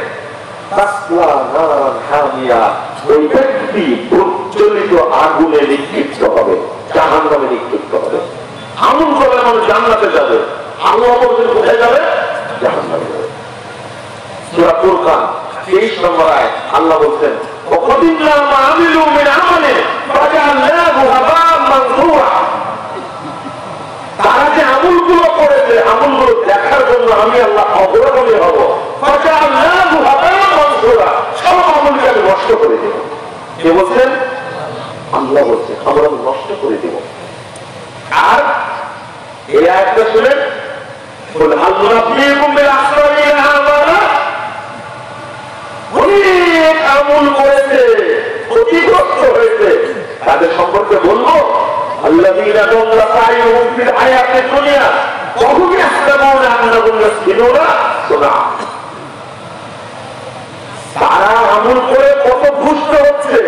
ওই ব্যক্তি প্রজ্বলিত আগুনে নিক্ষিপ্ত হবে, জাহান্নামে নিক্ষিপ্ত হবে। আমল করলে মানুষ জান্নাতে যাবে, আল্লাহ বলছেন কোথায় যাবে? জাহান্নামে যাবে। সূরা ফুরকান 23 নম্বর আয়াত আল্লাহ বলছেন তারা যে আমলগুলো করেছে, আমলগুলো দেখার জন্য আমি আল্লাহ অগ্রগামী হব, সব আমলকে আমি নষ্ট করে দেব। কে বলছেন? আল্লাহ বলছেন আমরা নষ্ট করে দেব। আর এই আয়াতটা শুনেন, অনেক আমল করেছে, ক্ষতিগ্রস্ত হয়েছে, তাদের সম্পর্কে বলবো আল্লাযীনা দাল্লা সাইয়ুহুম ফিল হায়াতিদ দুনিয়া ওয়া হুম ইয়াহসাবুনা আন্নাহুম ইয়াহসিনুনা সুনআ। তারা আমল করে কত ভ্রষ্ট হচ্ছে,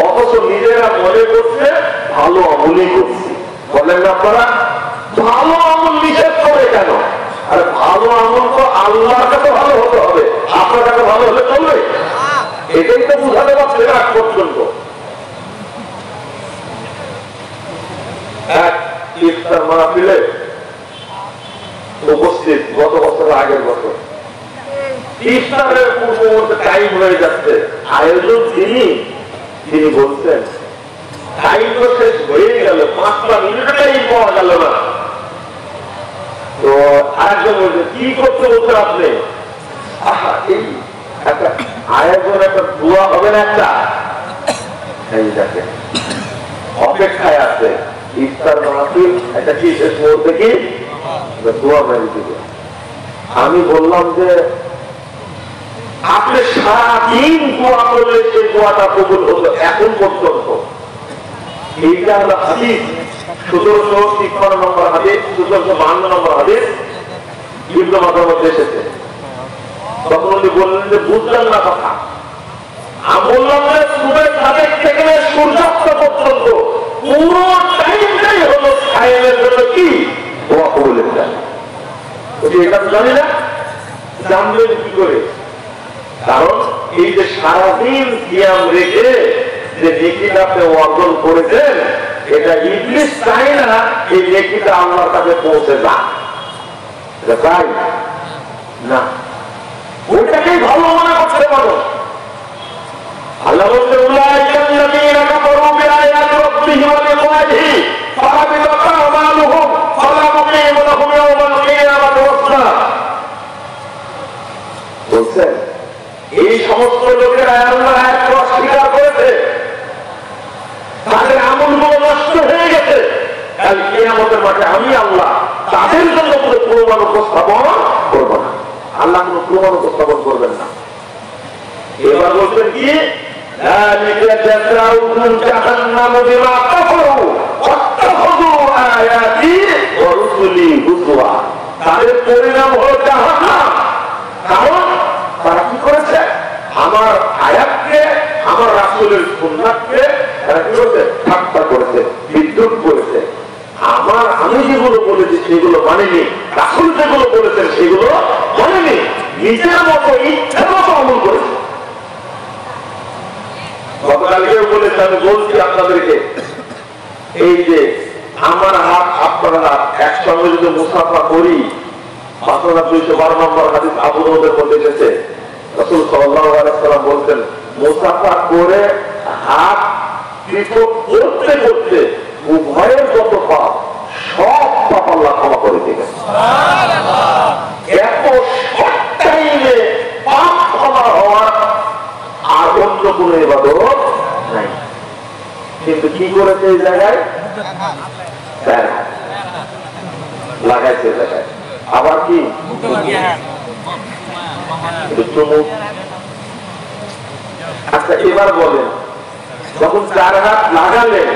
অথচ নিজেরা মনে করছে ভালো আমলই করছে। বলেন না আপনারা? ভালো আমল নিষেধ করে কেন? আর ভালো আমল তো আল্লাহর কাছে ভালো হতে হবে, আপনার কাছে ভালো হলে চলবে? এটাই তো বুঝাতে পারছে না আজ পর্যন্ত। এক ইফতার মাহফিলে উপস্থিত, গত বছর আগের বছর, ইফতারের পূর্ব টাইম হয়ে যাচ্ছে, আয়োজন তিনি বলছেন টাইম তো শেষ হয়ে গেল, 5 মিনিট টাইম পাওয়া গেল না। তো আরেকজন বলছে কি করতে বলছেন আপনি? এই একটা আয়োজন, একটা দোয়া হবে না, একটা এই দেখেন অপেক্ষায় আছে ইফতার মাহফিল, একটা কি শেষ মুহূর্তে কি দোয়া মেরে দিবে। আমি বললাম যে আপনি সারাদিন দোয়া করলে সেই দোয়াটা কবুল হতো এখন পর্যন্ত। এইটা হলো হাদিস 1753 নম্বর হাদিস, 1752 নম্বর হাদিস ইবনে মাজার মধ্যে এসেছে। তখন উনি বললেন যে বুঝলেন না কথা। আমি বললাম যে সুবের সাবেক থেকে সূর্যাস্ত পর্যন্ত পুরো টাইমটাই হলো সায়েমের জন্য কি দোয়া কবুলের জন্য। এটা তো জানি না, জানবেন কি করে? কারণ এই যে সারাদিন সিয়াম রেখে যে নেকিটা আপনি অর্জন করেছেন, এটা ইবলিস চায় না এই নেকিটা আল্লাহর কাছে পৌঁছে যাক। এটা চাই না, ওইটাকেই ভালো মনে করতে পারো। আল্লাহ বলতে উলাইকাল্লাযীনা কাফারু বিআয়াতি রাব্বিহিম ওয়া লিকাইহি ফাহাবিতাত আমালুহুম ফালা মুকিমু লাহুম ইয়াওমাল কিয়ামাতি ওয়াসনা। বলছেন এই সমস্ত লোকেরা আল্লাহর আয়াতকে অস্বীকার করেছে, তাদের আমলগুলো নষ্ট হয়ে গেছে, কাল কিয়ামতের মাঠে আমি আল্লাহ তাদের জন্য কোনো প্রমাণ উপস্থাপন করব না। আল্লাহ কোনো প্রমাণ উপস্থাপন করবেন না। এবার বলছেন কি যালিকা জাযাউহুম জাহান্নামু বিমা কাফারু ওয়াত্তাখাযু আয়াতি ওয়া রুসুলি হুজুয়া। তাদের পরিণাম হলো জাহান্নাম। কারণ তারা কি করেছে? আমার আয়াতকে, আমার রাসূলের সুন্নাতকে তারা কি করেছে? ঠাট্টা করেছে, বিদ্রুপ করেছে। আমি যেগুলো বলেছি সেগুলো মানেনি, রাসূল যেগুলো বলেছেন সেগুলো মানেনি, নিজের মতো ইচ্ছা মতো আমল করেছে। গতকালকেও বলেছে, আমি বলছি আপনাদেরকে, এই যে আমার হাত আপনার হাত একসঙ্গে যদি মুসাফা করি, 5212 নম্বর হাদিস আবু দাউদের মধ্যে এসেছে, রাসূল সাল্লাল্লাহু আলাইহি ওয়াসাল্লাম বলতেন, মুসাফা করে হাত পৃথক করতে করতে উভয়ের যত পাপ, সব পাপ আল্লাহ ক্ষমা করে দিবেন। সুবহানাল্লাহ। এত শর্ট টাইমে পাপ ক্ষমা হওয়ার আর অন্য কোনো ইবাদত নাই। কিন্তু কি করেছে এই জায়গায়? লাগাইছে জায়গায়। আবার কি আচ্ছা এবার বলেন, যখন 4 হাত লাগালেন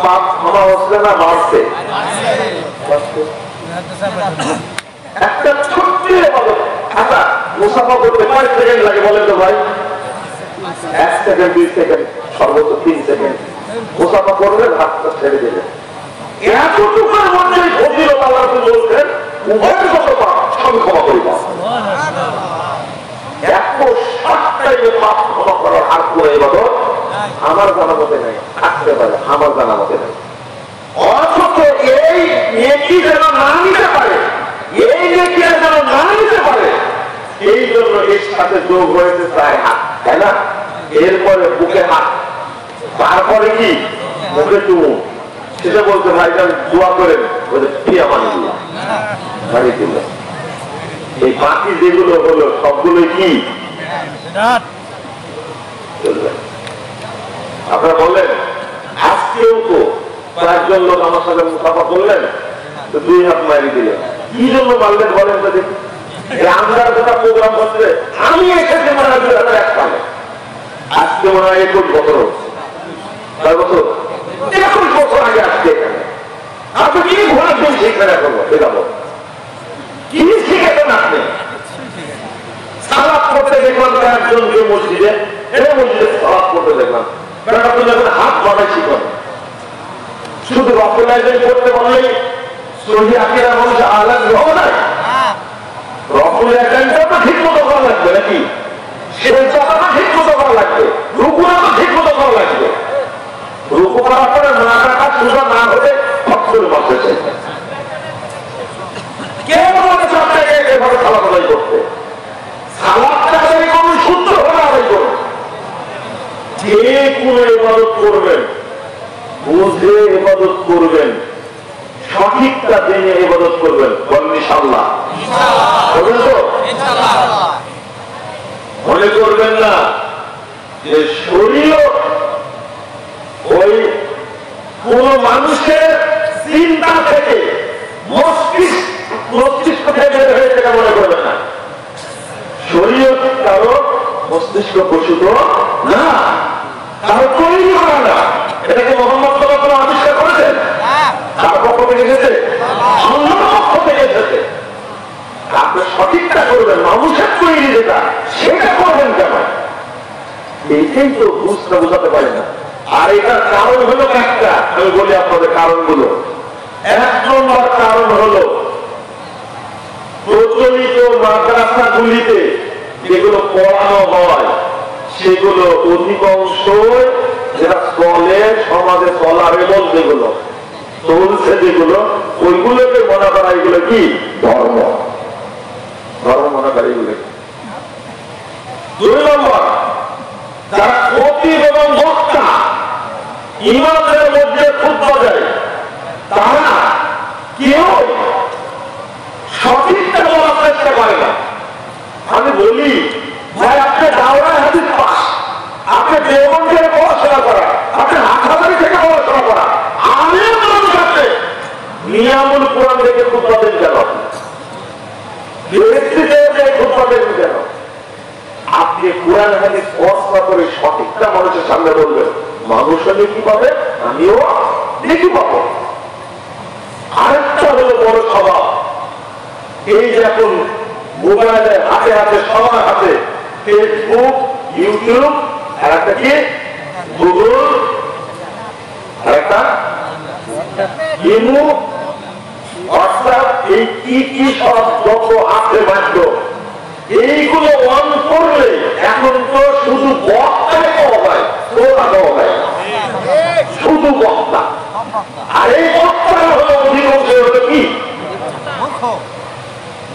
পাপ ক্ষমা হচ্ছে না বাড়ছে? একটা ছোট্ট ইবাদত। আচ্ছা মুসাফা করতে কয় সেকেন্ড লাগে বলেন তো ভাই? 1 সেকেন্ড, 2 সেকেন্ড, সর্বোচ্চ 3 সেকেন্ড। মুসাফা করবেন, হাতটা ছেড়ে দিলেন। এতটুকুর মধ্যে ফজিলত আল্লাহ বলছেন, উভয়ের যত পাপ সব ক্ষমা করে দাও। এত শর্ট টাইমে পাপ ক্ষমা করার আর কোনো ইবাদত আমার জানা মতে নাই, থাকতে পারে আমার জানা মতে নাই। অথচ এই নেকি যেন না নিতে পারে, এই নেকি যেন না নিতে পারে, এই জন্য এর সাথে যোগ হয়েছে 4 হাত, তাই না? এরপরে বুকে হাত, তারপরে কি মুখে চুমু। সেটা বলতে ভাইজান দোয়া করেন, বলে পিয়া বানিয়ে দিল। এই বাকি যেগুলো হলো সবগুলো কি আপনারা বললেন? আজকেও তো কয়েকজন লোক আমার সাথে মুসাফা করলেন, তো 2 হাত মারিয়ে দিলেন। কি জন্য মারলেন বলেন তো দেখি? আমরা যেটা প্রোগ্রাম করছে, আমি এসেছি মনে হয় 2001 সালে, আজকে মনে হয় 21 বছর হচ্ছে, 4 বছর, 21 বছর আগে আসছে এখানে। আপনি কি ঘোরার জন্য শিখবেন? এখন এটা বল, কি শিখেছেন আপনি? সালাত করতে দেখলাম একজনকে মসজিদে, মসজিদে সালাত করতে দেখলাম, হাত বাড়াই শিখুন। শুধু রফুলাইজেন করতে বললেই সহি আকিরা মানুষ আলাদা হবে না। রফুলাইজেনটা তো ঠিক মতো করা লাগবে নাকি? সেই কথাটা ঠিক মতো করা লাগবে, রুকুটা তো ঠিক মতো করা লাগবে। রুকু করার পরে মাথাটা সোজা না হলে ফক্সুর মাসে কেউ বলেছে আপনাকে এভাবে সালাত আদায় করতে। সালাতটা আদায় করুন, শুদ্ধভাবে আদায় করুন। যে কোনো ইবাদত করবেন বুঝে ইবাদত করবেন, সঠিকটা জেনে ইবাদত করবেন। বলেন ইনশাআল্লাহ। বলবেন তো? মনে করবেন না যে শরীয়ত ওই কোন মানুষের চিন্তা থেকে মস্তিষ্ক থেকে বের হয়েছে, এটা মনে করবেন না। শরীয়ত কারো মস্তিষ্ক প্রসূত না, কারো তৈরি করা না। এটাকে মোহাম্মদ সাল্লাল্লাহু আলাইহি ওয়াসাল্লাম আবিষ্কার করেছেন, তার পক্ষ থেকে এসেছে, আল্লাহর পক্ষ থেকে এসেছে। আপনি সঠিকটা করবেন, মানুষের তৈরি যেটা সেটা করবেন কেন? এইটাই তো বুঝতে পারে না। আর এটার কারণ হলো একটা, আমি বলি আপনাদের কারণগুলো। 1 নম্বর কারণ হলো প্রচলিত মাদ্রাসাগুলিতে যেগুলো পড়ানো হয় সেগুলো অধিকাংশ যেটা চলে সমাজে চলার এবং যেগুলো চলছে যেগুলো ওইগুলোকে মনে করা এগুলো কি ধর্ম, ধর্ম মনে করা এগুলো। 2 নম্বর, যারা খতিব এবং বক্তা ইমামদের মধ্যে খুতবা দেয় তারা কেউ সঠিকটা বলার চেষ্টা করে না। আমি বলি ভাই, আপনি দাওরায়ে হাদিস পাস, আপনি দেওবন্দ থেকে পড়াশোনা করা, আপনি হাটহাজারী থেকে পড়াশোনা করা, আমিও মানুষ আছে নিয়ামুল কোরআন থেকে খুতবা দেন কেন? খুতবা দেন কেন? আপনি কোরআন হাদিস পড়াশোনা করে সঠিকটা মানুষের সামনে বলবেন, মানুষও নেকি পাবে, আমিও নেকি পাবো। আরেকটা হলো বড় স্বভাব, এই যে এখন মোবাইলে হাতে হাতে সবার হাতে ফেসবুক, ইউটিউব, আর একটা কি গুগল, আর একটা ইমো, হোয়াটসঅ্যাপ, এই কি সব যত আছে মাধ্যম, এইগুলো অন করলে এখন তো শুধু বক্তাই পাওয়া যায়, শ্রোতা পাওয়া যায়, শুধু বক্তা। আর এই বক্তারা হলো অধিকাংশ হলো কি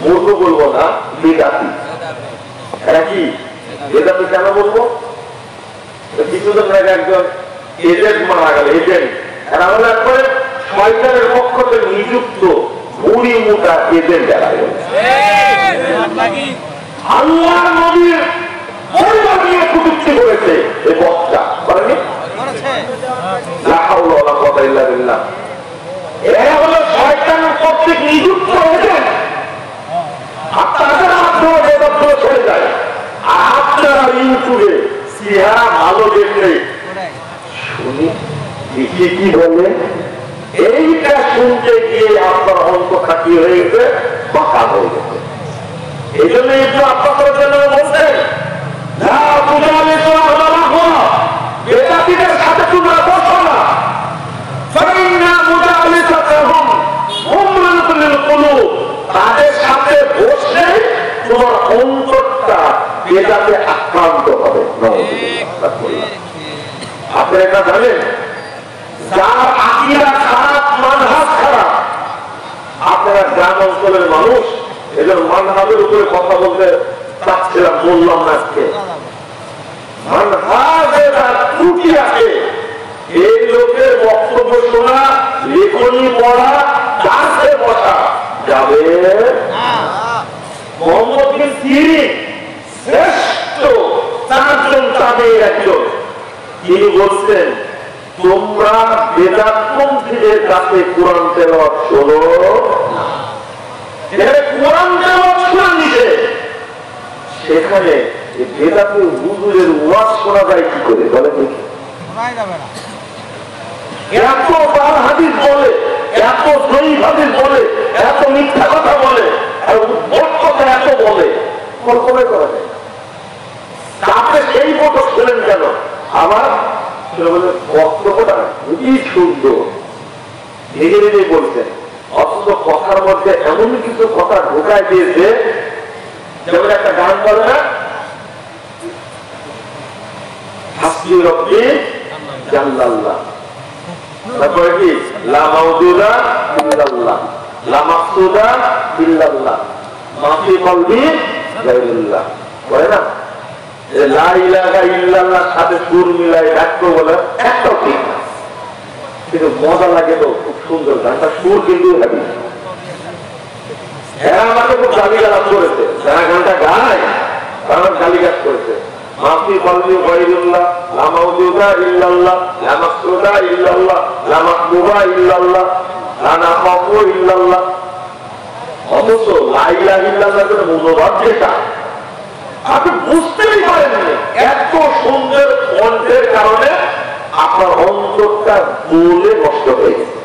মূর্খ বলবো না, বেদাতি। এরা কি বেদাতি কেন বলবো? কিছুদিন আগে একজন এজেন্ট মারা গেল, এজেন্ট। এরা হলো একবারে শয়তানের পক্ষ থেকে নিযুক্ত বুড়ি মোটা এজেন্ট। এরা আল্লাহ নবীর পরিবার নিয়ে কুটুক্তি করেছে এই বক্তা, করেনি? লা হাওলা ওয়ালা কুওয়াতা ইল্লা বিল্লাহ। এরা হলো শয়তানের কর্তৃক নিযুক্ত এজেন্ট। আপনারা মাধ্যমে বেদাতগুলো ছেড়ে যায়। আর আপনারা ইউটিউবে চেহারা ভালো দেখলে শুনি কি বলে, এইটা শুনতে গিয়ে আপনার অন্ত খাটি হয়ে গেছে, বাঁকা হয়ে গেছে। এই জন্য একটু আপনাদের জন্য বলছেন বেদাতিদের সাথে তোমরা বসো না, তাদের সাথে বসলে তোমার অন্তরটা বেদাতে আক্রান্ত হবে। আপনি এটা জানেন, যার আকীদা খারাপ, মানহাজ খারাপ। আপনারা গ্রাম অঞ্চলের মানুষ, এদের মানহাজের উপরে কথা বলতে চাচ্ছিলাম, বললাম না আজকে। মানহাজের ত্রুটি আছে, এই লোকের বক্তব্য শোনা, লেখনী পড়া, দাসে বসা যাবে। মোহাম্মদ বিন সিরিন শ্রেষ্ঠ চারজন তাবেঈর একজন। তিনি বলছেন, তোমরা বেদাতপন্থীদের কাছে কোরআন তেলাওয়াত শোনো না। যেখানে কোরআন তেলাওয়াত শোনা নিষেধ, সেখানে বেদাতি হুজুরের ওয়াজ শোনা যায় কি করে বলে দেখি? এত বাল হাদিস বলে, এত জয়ীফ হাদিস বলে, এত মিথ্যা কথা বলে, আর উদ্ভট কথা এত বলে, কল্পনাই করা যায়। আপনি সেই মতো শোনেন কেন? আবার বক্তব্যটা খুবই সুন্দর, নিজে নিজেই বলছেন, অথচ কথার মধ্যে এমন কিছু কথা ঢোকায় দিয়েছে, যেমন একটা গান বলে না, হাসবি রব্বি জাল্লাল্লাহ, তারপরে কি লা মাওজুদা ইল্লাল্লাহ, লা মাকসুদা ইল্লাল্লাহ, মা ফি কলবি গায়রুল্লাহ, বলে না? লা ইলাহা ইল্লাল্লাহর সাথে সুর মিলাই ডাকতে বলে একটাও ঠিক না, কিন্তু মজা লাগে তো, খুব সুন্দর গানটা, সুর কিন্তু হাবি। এরা আমাকে খুব গালিগালাজ করেছে, যারা গানটা গায় তারা গালিগালাজ করেছে। মাফি কলবি গায়রুল্লাহ, লা মাওজুদা ইল্লাল্লাহ, লা মাকসুদা ইল্লাল্লাহ, লা মাহবুবা ইল্লাল্লাহ, লা নাখাফু ইল্লাল্লাহ। অথচ লা ইলাহা ইল্লাল্লাহর মূলভাব যেটা আপনি বুঝতেই পারেননি, এত সুন্দর কণ্ঠের কারণে আপনার অন্তরটা বলে নষ্ট হয়ে গেছে।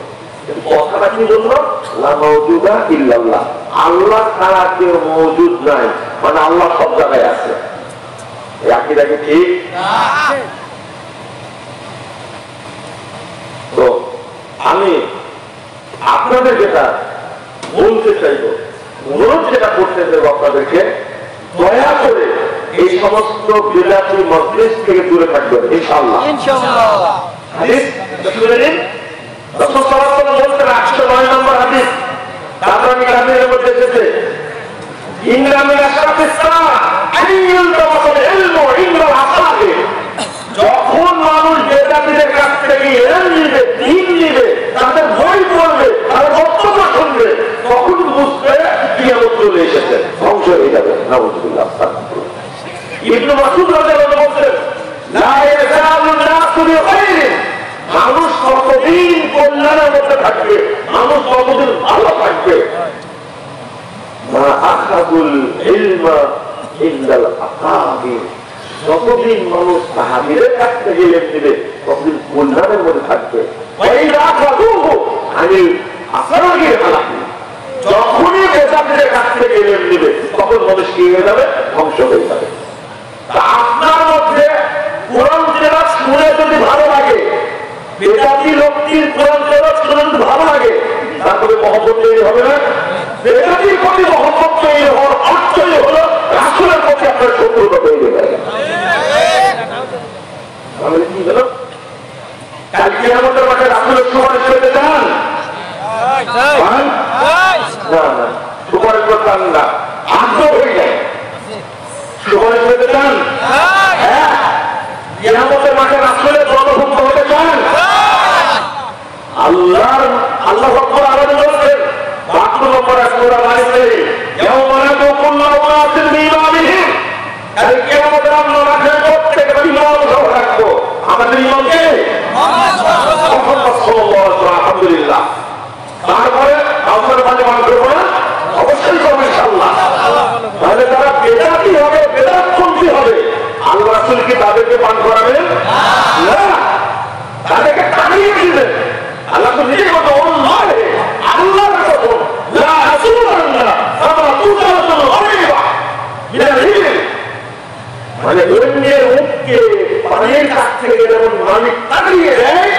কথাটা কি বললো? লা মাওজুদা ইল্লাল্লাহ, আল্লাহ ছাড়া কেউ মওজুদ নাই, মানে আল্লাহ সব জায়গায় আছে। আকীদা কি ঠিক? তো আমি আপনাদের যেটা বলতে চাইব, অনুরোধ যেটা করতে চাইব আপনাদেরকে, দয়া করে এই সমস্ত বিদাতি মজলিস থেকে দূরে থাকবেন ইনশাআল্লাহ। ইনশাআল্লাহ। হাদিস শুনে নিন, রাসূল সাল্লাল্লাহু আলাইহি ওয়াসাল্লাম বলতেন 809 নম্বর হাদিস, তাবরানী কাবীরের মধ্যে এসেছে, ইন্না মিন আশরাফিস সাআ আইয়ুল তাওয়াসুল ইলমু ইনদাল আসাফির। যখন মানুষ বেদাতিদের কাছ থেকে ইলম নিবে, দ্বীন নিবে, তাদের বই পড়বে, আর বক্তব্য শুনবে, তখন বুঝবে কিয়ামত চলে এসেছে, ধ্বংস হয়ে যাবে। নাউযুবিল্লাহ। ইবনে মাসউদ রাদিয়াল্লাহু আনহু বলেন, লা ইয়াজালু নাসু বিখাইরিন, মানুষ কতদিন কল্যাণের মধ্যে থাকবে, মানুষ কতদিন ভালো থাকবে, মা আখাযুল ইলমা ইনদাল আকাবির, যতদিন মানুষ সাহাবীদের কাছ থেকে ইলম নেবে ততদিন কল্যাণের মধ্যে থাকবে। ওয়াইদা আখাযুহু আনিল আসরাগির হালাকি, যখনই বেদাতিদের কাছ থেকে এলেন নিবে তখন মানুষ কি হয়ে যাবে, ধ্বংস হয়ে যাবে। আপনার মধ্যে কোরআন তেলাওয়াত শুনে যদি ভালো লাগে, বেদাতি লোকটির কোরআন তেলাওয়াত শুনে যদি ভালো লাগে, তারপরে মহব্বত তৈরি হবে না। বেদাতির প্রতি মহব্বত তৈরি হওয়ার অর্থই হলো রাসূলের প্রতি আপনার শত্রুতা তৈরি হয়ে গেল। তাহলে কি হলো, কালকে আমাদের মাঠে রাসূলের সুপারিশ পেতে চান? না না, সুপারিশ করতেন না, আগ্রহ হয়ে যায়। সুপারিশ পেতে চান? হ্যাঁ। কিয়ামতের মাঠে রাসূলের দলভুক্ত হতে চান? আল্লাহ রাব্বুল আলামিন বলেন 72 নম্বর সূরা মারিতে, ইয়াওমা নাদুকুল্লু উনাসিন বিইমামিহিম, কাল কিয়ামতের আমরা মাঠে প্রত্যেকটা ইমাম সহ রাখবো। আমাদের ইমাম কে? মুহাম্মদ সাল্লাল্লাহু আলাইহি ওয়াসাল্লাম। আলহামদুলিল্লাহ। তারপরে আপনারা মাঝে মাঝে করবো না? অবশ্যই করবো ইনশাআল্লাহ। তাহলে তারা বেদাতি হবে, বেদাতপন্থী হবে, আল্লাহ রাসূল কি তাদেরকে পান করাবেন না? তাদেরকে তাড়িয়ে দিবেন। আল্লাহ তো নিজেই বলতো, আল্লাহর কসম লা রাসূলুল্লাহ কামা তুসারাতুল গয়বা মিনাল ইবল, মানে অন্যের মুখকে পানির কাছ থেকে যেমন মালিক তাড়িয়ে দেয়,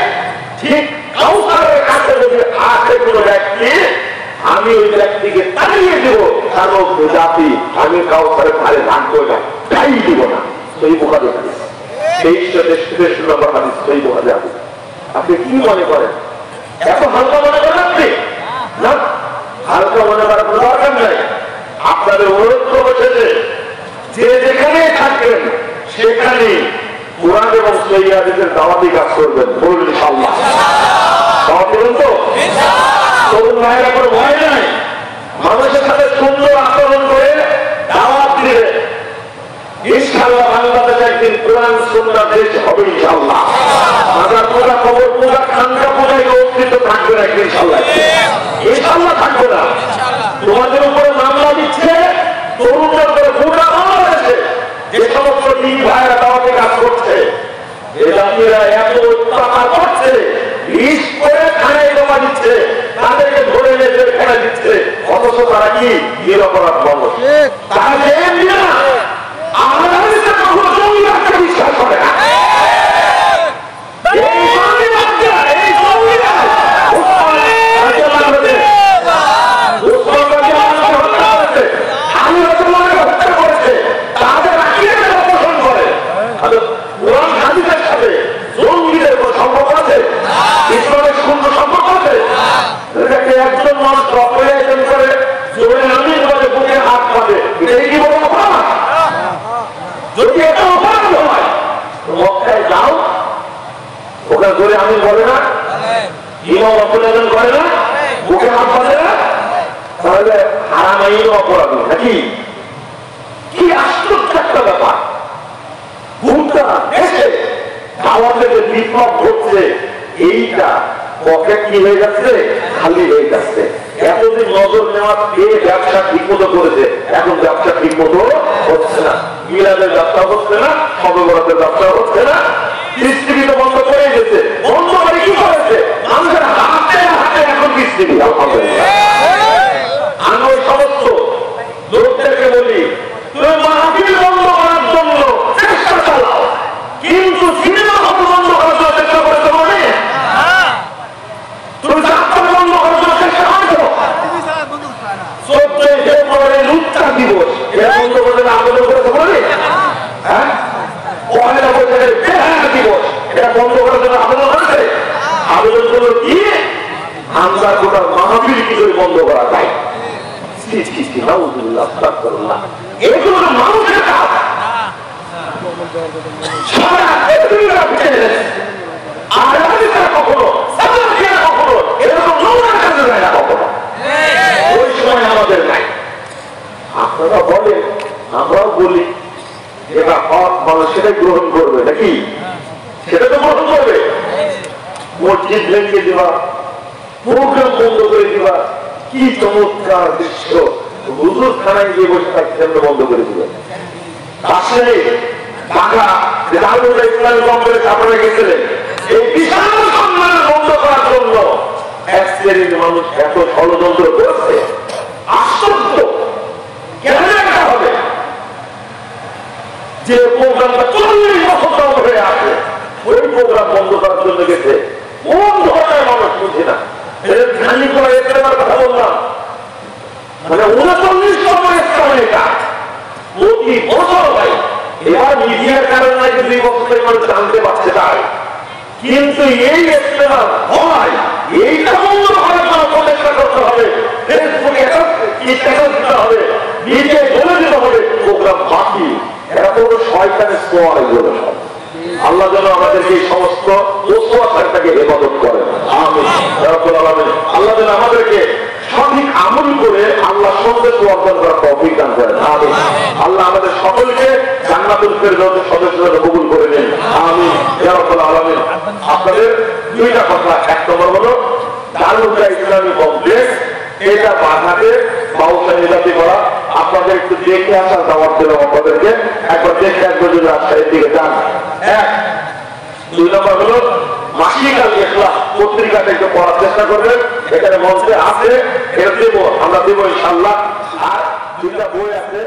ঠিক কাউসারের কাছে যদি আসে কোনো ব্যক্তি, আমি ওই ব্যক্তিকে তাড়িয়ে দেব। কারণ জাতি আমি কাউসারের ধারে রাখবো না, তাই দিব না। সহিহ বুখারী হাদিস 23 নম্বর হাদিস, সহিহ বুখারী হাদিস। আপনি কি মনে করেন, এত হালকা মনে করেন আপনি? না, হালকা মনে করার কোনো দরকার নাই। আপনাদের অনুরোধ করছে যে যেখানে থাকবেন সেখানে কোরআন এবং সহিহ হাদিসের দাওয়াতি কাজ করবেন। বলুন ইনশাআল্লাহ। দাওয়াত দেবেন তো? তরুণ ভাইয়েরা কোনো ভয় নাই, মানুষের সাথে সুন্দর আচরণ করে দাওয়াত দিবেন। ইনশাআল্লাহ বাংলাদেশে একদিন কোরআন সুন্নাহ দেশ হবে ইনশাআল্লাহ। মাজার পূজা, কবর পূজা, খানকা পূজায় অস্তিত্ব থাকবে না ইনশাআল্লাহ। ইনশাআল্লাহ থাকবে না। তোমাদের উপরে মামলা দিচ্ছে, তরুণদের উপরে গোটা বাংলাদেশে যে সমস্ত দিন ভাইয়েরা দাওয়াতে কাজ করছে, বেদাতিরা এত অত্যাচার করছে, লিস্ট করে থানায় জমা দিচ্ছে, তাদেরকে ধরে এনে জেলখানায় দিচ্ছে, অথচ তারা কি নিরপরাধ মানুষ। তারা জেল দিবে না। আমরা কখনো জঙ্গি রাখতে বিশ্বাস করে না। একজন মানুষ অপারেশন করে জোরে নামিয়ে করে বুকে হাত পাবে, এটাই কি বড় অপরাধ? যদি এটা অপরাধ হয় মক্কায় যাও, ওখানে জোরে আমিন বলে না, ইমাম অপারেশন করে না, বুকে হাত পাবে না, তাহলে হারামাইন অপরাধী নাকি? কি আশ্চর্য একটা ব্যাপার। ঘুমটা এসে আমাদের বিপ্লব ঘটছে, এইটা পকেট কি হয়ে যাচ্ছে, খালি হয়ে যাচ্ছে। এতদিন নজর নেওয়া পেয়ে ব্যবসা ঠিক মতো করেছে, এখন ব্যবসা ঠিক মতো হচ্ছে না। মিলাদের ব্যবসা হচ্ছে না, সর্বরাতের ব্যবসা হচ্ছে না, ডিস্ট্রিবিউট বন্ধ করে গেছে। বন্ধ করে কি করেছে? মানুষের হাতে হাতে এখন ডিস্ট্রিবিউট। আলহামদুলিল্লাহ। আমি ওই সমস্ত লোকদেরকে বলি, তুমি মাহফিল বন্ধ করার জন্য চেষ্টা চালাও, কিন্তু সিনেমা হল বন্ধ করার জন্য চেষ্টা করেছো মানে তুমি যাত্রা বন্ধ করার জন্য চেষ্টা করছো। 14 ফেব্রুয়ারি লুচ্চা দিবস, এটা বন্ধ করতে আবেদন করেছে বলে, হ্যাঁ? 1 বৈশাখের বেহায়া দিবস, এটা বন্ধ করার জন্য আবেদন করেছে। আবেদন করলো কি, আমরা গোটা মাহফিল কি করে বন্ধ করা যায়। এগুলো মানুষের কাজ। কখনো কখনো এরকম নোংরা কাজে যায় না, কখনো ওই সময় আমাদের নাই। আপনারা বলেন, আমরাও বলি, যেটা হক মানুষ সেটাই গ্রহণ করবে নাকি? সেটা তো গ্রহণ করবে। মসজিদ ভেঙে দেওয়া, প্রোগ্রাম বন্ধ করে দেওয়া, কি চমৎকার দৃশ্য। হুজুর থানায় গিয়ে বসে থাকছেন, বন্ধ করে দিবেন। পাশে ঢাকা দারুল ইসলাম কমপ্লেক্স আপনারা গেছিলেন, এই বিশাল সম্মান বন্ধ করার জন্য এক শ্রেণীর মানুষ এত ষড়যন্ত্র করেছে। অন্তত কেন এটা হবে যে প্রোগ্রামটা 40 বছর ধরে আছে, ওই প্রোগ্রাম বন্ধ করার জন্য গেছে কোন ধরনের মানুষ বুঝি না। খালি করে ইস্তেমার কথা বললাম, মানে 39তম ইস্তেমা এটা প্রতি বছর হয়। এবার মিডিয়ার কারণে নাকি 2 বছর মানুষ জানতে পারছে তাই, কিন্তু এই ইস্তেমা হয় এইটা বন্ধ করার জন্য প্রচেষ্টা করতে হবে, ফেসবুকে স্ট্যাটাস দিতে হবে, মিডিয়ায় বলে দিতে হবে প্রোগ্রাম বাকি। এরা তো শয়তানের ছোঁয়া এগুলো সব। আল্লাহ যেন আমাদেরকে এই সমস্ত ওসওয়াসাটাকে হেফাজত করেন, আমিন ইয়া রাব্বুল আলামিন। আল্লাহ যেন আমাদেরকে সঠিক আমল করে আল্লাহ সন্তুষ্ট অর্জন করার তৌফিক দান করেন, আমিন। আল্লাহ আমাদের সকলকে জান্নাতুল ফেরদাউসের সদস্যরূপে কবুল করে নিন, আমিন ইয়া রাব্বুল আলামিন। আপনাদের দুইটা কথা, এক নম্বর হলো দারুল ইসলামী কমপ্লেক্স, এটা বাঘাটে বাউসা নিলাপি করা। আপনাদের একটু দেখে আসার দাওয়াত দিলাম, আপনাদেরকে একবার দেখে আসবে যদি রাজশাহীর দিকে যান। 1 2 নম্বর হলো মাসিক আল ইখলাস পত্রিকাটা একটু পড়ার চেষ্টা করবেন, এখানে মঞ্চে আছে, এটা দেবো, আমরা দেবো ইনশাআল্লাহ। আর 2টা বই আছে।